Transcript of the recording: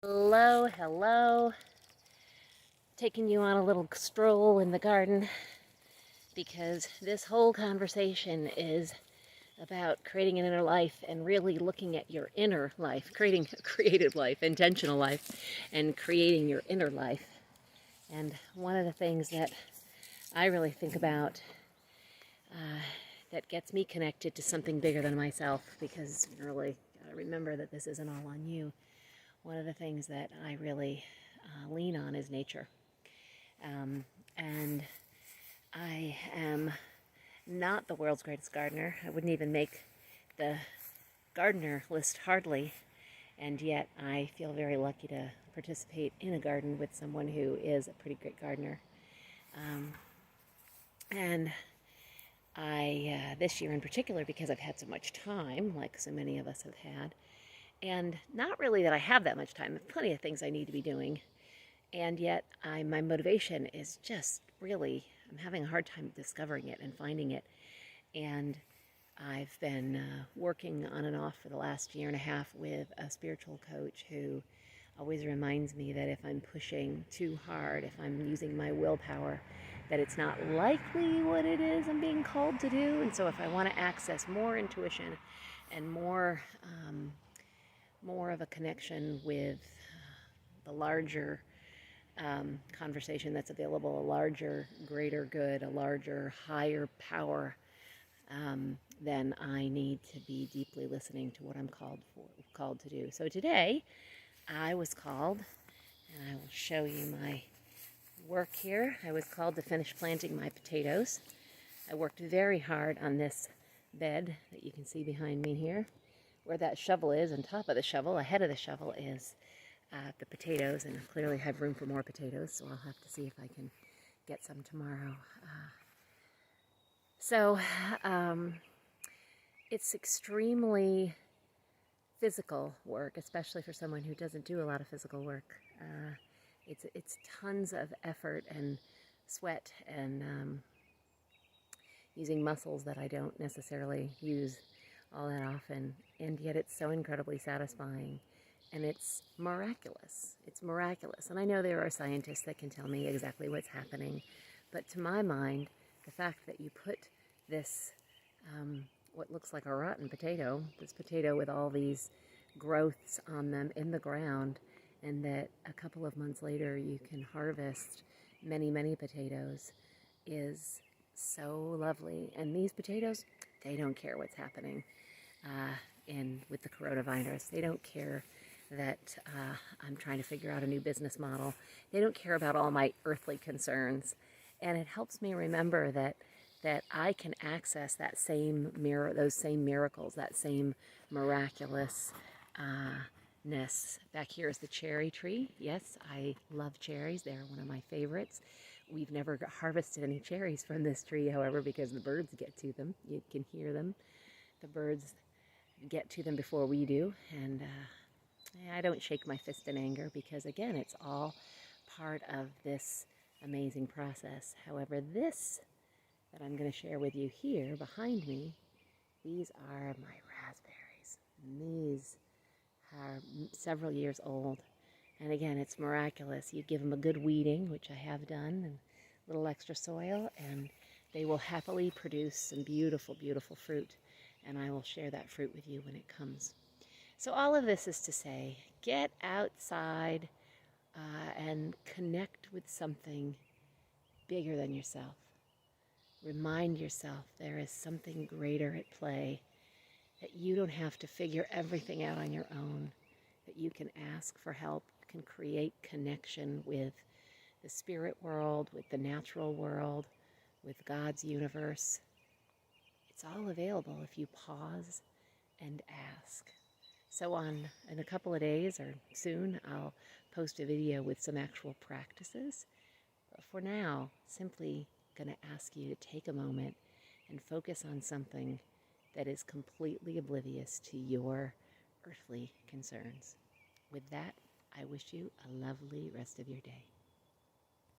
Hello, hello. Taking you on a little stroll in the garden because this whole conversation is about creating an inner life and really looking at your inner life, creating a creative life, intentional life, and creating your inner life. And one of the things that I really think about that gets me connected to something bigger than myself, because you really gotta remember that this isn't all on you. One of the things that I really lean on is nature. And I am not the world's greatest gardener. I wouldn't even make the gardener list hardly. And yet I feel very lucky to participate in a garden with someone who is a pretty great gardener. And I, this year in particular, because I've had so much time, like so many of us have had, and not really that I have that much time, there's plenty of things I need to be doing, and yet my motivation is just really, I'm having a hard time discovering it and finding it. And I've been working on and off for the last year and a half with a spiritual coach who always reminds me that if I'm pushing too hard, if I'm using my willpower, that it's not likely what it is I'm being called to do. And so if I want to access more intuition and more of a connection with the larger conversation that's available, a larger, greater good, a larger, higher power, then I need to be deeply listening to what I'm called to do. So today, I was called, and I will show you my work here. I was called to finish planting my potatoes. I worked very hard on this bed that you can see behind me here. Where that shovel is, on top of the shovel, ahead of the shovel, is the potatoes, and I clearly have room for more potatoes, so I'll have to see if I can get some tomorrow. So it's extremely physical work, especially for someone who doesn't do a lot of physical work. It's tons of effort and sweat and using muscles that I don't necessarily use all that often, and yet it's so incredibly satisfying. And it's miraculous. It's miraculous. And I know there are scientists that can tell me exactly what's happening. But to my mind, the fact that you put this, what looks like a rotten potato, this potato with all these growths on them in the ground, and that a couple of months later you can harvest many, many potatoes, is so lovely. And these potatoes, they don't care what's happening with the coronavirus. They don't care that I'm trying to figure out a new business model. They don't care about all my earthly concerns. And it helps me remember that I can access that same those same miracles, that same miraculousness. Back here is the cherry tree. Yes, I love cherries. They're one of my favorites. We've never harvested any cherries from this tree, however, because the birds get to them. You can hear them. The birds get to them before we do. And I don't shake my fist in anger because, again, it's all part of this amazing process. However, this that I'm going to share with you here behind me, these are my raspberries. And these are several years old. And again, it's miraculous. You give them a good weeding, which I have done, and a little extra soil, and they will happily produce some beautiful, beautiful fruit. And I will share that fruit with you when it comes. So all of this is to say, get outside and connect with something bigger than yourself. Remind yourself there is something greater at play, that you don't have to figure everything out on your own, that you can ask for help, can create connection with the spirit world, with the natural world, with God's universe. It's all available if you pause and ask. So in a couple of days or soon, I'll post a video with some actual practices. But for now, simply going to ask you to take a moment and focus on something that is completely oblivious to your earthly concerns. With that, I wish you a lovely rest of your day.